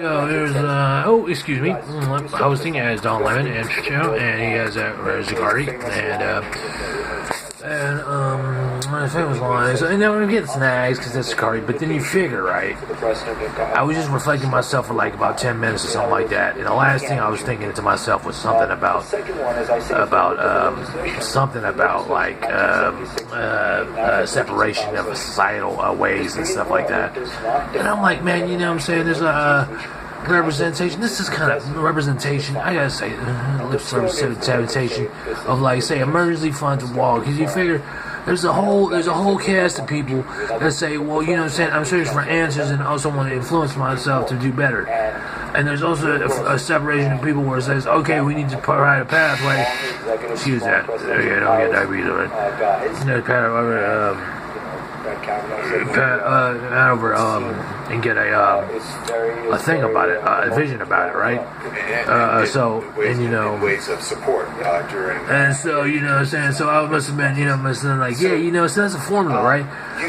There's excuse me, hosting as Don Lemon and Show, and he has Zagari, my famous lines, and then we get snags because that's Zagari, but then you figure, right, I was just reflecting myself for like about 10 minutes or something like that, and the last thing I was thinking to myself was something about separation of societal ways and stuff like that, and I'm like, man, you know what I'm saying, there's a representation. This is kind of representation. I gotta say, lip service representation of like say emergency funds to wall. Because you figure there's a whole cast of people that say, well, you know what I'm saying, I'm searching for answers and also want to influence myself to do better. And there's also a separation of people where it says, okay, we need to provide a pathway. Excuse that. Don't get diabetes on it. There's pathway. Over and get a thing about it, a vision about it, right? Ways of support during. And so you know what I'm saying. So I must have been, must have been like, yeah, so that's a formula, right?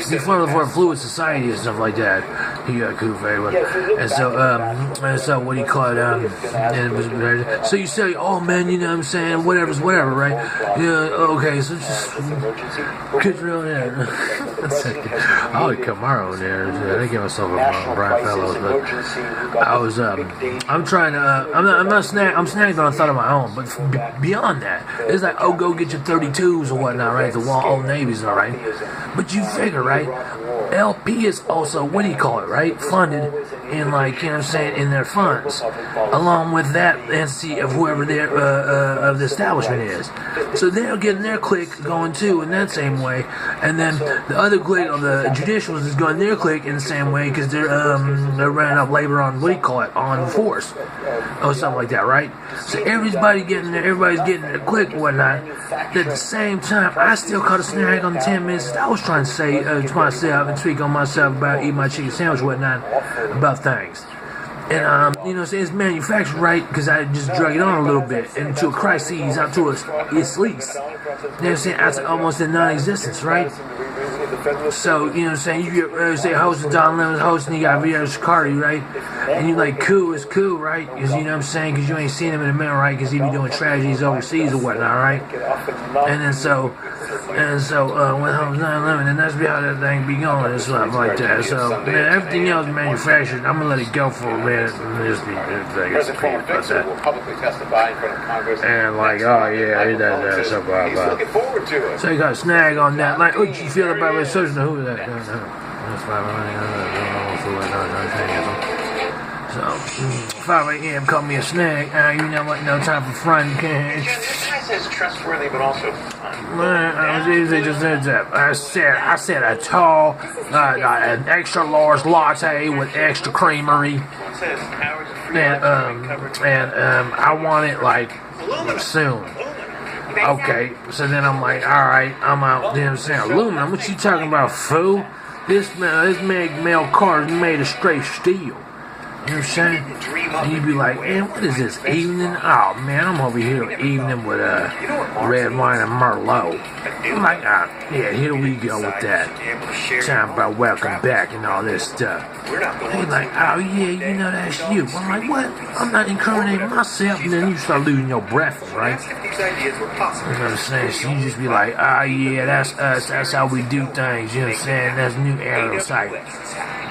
The formula for a fluid society and stuff like that. He got cool very well. And so what do you call it? So you say, oh man, you know what I'm saying, whatever's whatever, right? Yeah, okay, so just get real there. I would Camaro in there. I give myself a Brian Fellows, but I was I'm trying to I'm snagged on a thought of my own, but beyond that, it's like, oh, go get your 32s or whatnot, right? The Old Navies, all right. But you figure, right? LP is also, what do you call it, right? Funded in, like, you know what I'm saying, in their funds, along with that entity of whoever their of the establishment is. So they're getting their clique going too in that same way, and then the other clique of the judicials is going their clique in the same way because they're running up labor on, what do you call it, on force or something like that, right? So everybody's getting their clique and whatnot. At the same time, I still caught a snag on the 10 minutes. I was trying to say to myself and speak on myself about eating my chicken sandwich and whatnot about things. And, it's manufactured right because I just drug it on a little bit into a crisis, out to its least. You know what I'm saying? Out to almost a non-existence, right? So, you know what I'm saying? You get, say, hosting Don Lemon's hosting, you got VR Shikari, right? And you like, cool, it's cool, right? Because, you know what I'm saying? Because you ain't seen him in a minute, right? Because he be doing tragedies overseas or whatnot, right? And so when home Don Lemon, and that's how that thing be going and stuff like that. So, man, everything else manufactured, I'm going to let it go for a minute and just be President Trump will publicly testify in front of Congress. And like, oh yeah, he does that, so blah, blah. Looking forward to it. So you got a snag on that. Like, what you feel about my social? Who is that? No. That's 5 a.m. caught me a snag. You know what? No time for fun. This guy says trustworthy, but also fun. I said a tall, an extra large latte with extra creamery. And I want it like soon. Okay, so then I'm like, all right, I'm out. Then I'm saying, aluminum. What you talking about, fool? This mail card is made of straight steel. You know what I'm saying? And you'd be like, man, what is this, evening? Oh, man, I'm over here evening with red wine and Merlot. I'm like, yeah, here we go with that. Time about welcome back and all this stuff. He's like, oh, yeah, that's you. I'm like, what? I'm not incriminating myself. And then you start losing your breath, right? You know what I'm saying? So you just be like, oh, yeah, that's us. That's how we do things. You know what I'm saying? That's new arrow sight.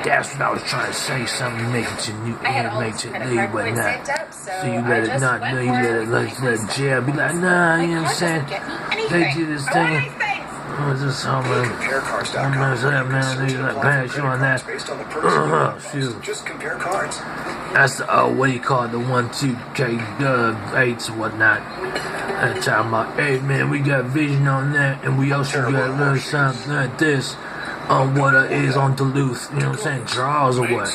That's what I was trying to say. Something make it to new air, make it leave, but not. So you let it not, no, you let it jail. Be like, nah, you know what I'm saying? They do this thing. What's this home, man? I'm messing up, man. They let pass you on that. Shoot. Just compare cards. That's the, what do you call it? The 1-2K8s and whatnot. And talking about, hey, man, we got vision on that, and we also got a little something like this. On what is on Duluth, you know what I'm saying, draws or what?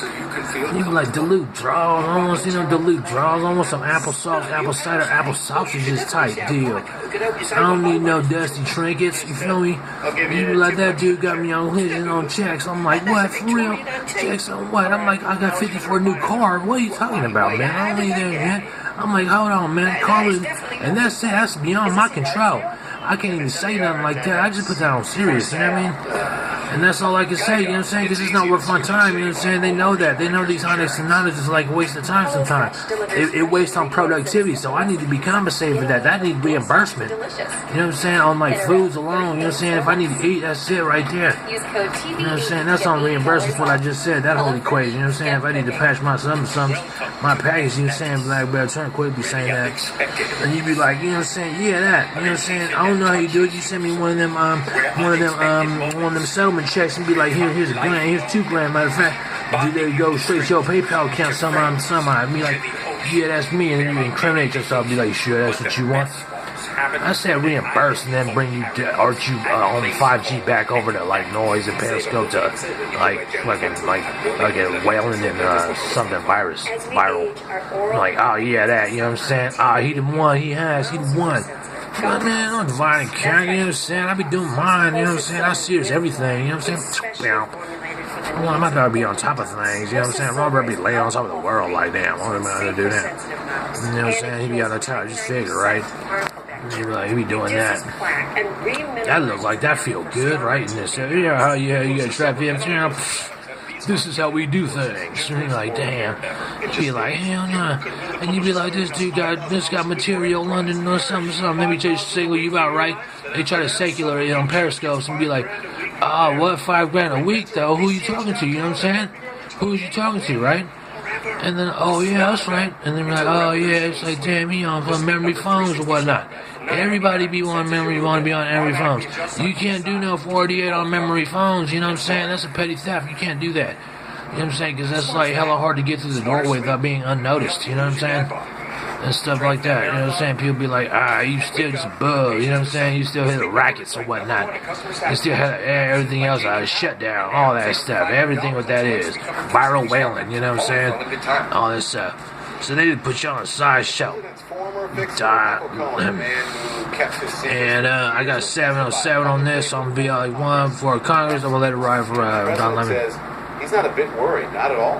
You be like, Duluth draws, almost, Duluth draws, almost some applesauce, apple cider, apple sausages type deal. I don't need no dusty trinkets, you feel me? You be like, that dude got me on his and on checks. I'm like, what, for real? Checks on what? I'm like, I got 50 for a new car. What are you talking about, man? I don't need that, man. I'm like, hold on, man. Car was, and that's it. That's beyond my control. I can't even say nothing like that. I just put that on serious, you know what I mean? And that's all I can say, you know what I'm saying? Because it's not worth my time, you know what I'm saying? They know that. They know these Onyx and Onyx is like a waste of time sometimes. It wastes on productivity, so I need to be compensated for that. That needs reimbursement. You know what I'm saying? On like foods alone, you know what I'm saying? If I need to eat, that's it right there. You know what I'm saying? That's on reimbursement, what I just said, that whole equation. You know what I'm saying? If I need to patch my my package, you know what I'm saying? Black Bear Turn quit be saying that. And you be like, you know what I'm saying? Yeah, that. You know what I'm saying? I don't know how you do it. You send me one of them settlement checks and be like, here's a grand, here's $2 grand. Matter of fact, there you go, straight to your PayPal account somehow. I'd be like, yeah, that's me. And then you incriminate yourself. Be like, sure, that's what you want. I said reimburse and then bring you on 5G back over to like Noise and Periscope to like fucking Whalen and something viral. Like, oh yeah, that, you know what I'm saying? He done won, he done won. But man, I'm dividing count, you know what I'm saying? I be doing mine, you know what I'm saying? I serious everything, you know what I'm saying? Well, I'm not gonna be on top of things, you know what I'm saying? I'm gonna be laying on top of the world like damn, what am I gonna do that? You know what I'm saying? He be on the top, just figure, right? He be doing that. That look like that feel good, right? And this, yeah, you got trapped in. This is how we do things. And you're like, damn. You be like, hell no. And you be like, this dude got material London or something. Let me just single you out, right? They try to secular it on Periscopes and be like, what, $5 grand a week though? Who you talking to? You know what I'm saying? Who is you talking to, right? And then, oh yeah, that's right. And then we're like, oh yeah, it's like, damn, he on memory phones or whatnot. Everybody be on memory, want to be on memory phones. You can't do no 48 on memory phones, you know what I'm saying? That's a petty theft. You can't do that. You know what I'm saying? Because that's like hella hard to get through the doorway without being unnoticed, you know what I'm saying? And stuff like that, you know what I'm saying? People be like, you still just bug, you know what I'm saying? You still hit the rackets or whatnot. You still had everything else, shut down, all that stuff, everything what that is. Viral whaling, you know what I'm saying? All this stuff. So they did put you on a side show. And I got 707 on this, so I'm gonna be like one for Congress. I'm gonna let it ride for Don Lemon. He's not a bit worried, not at all.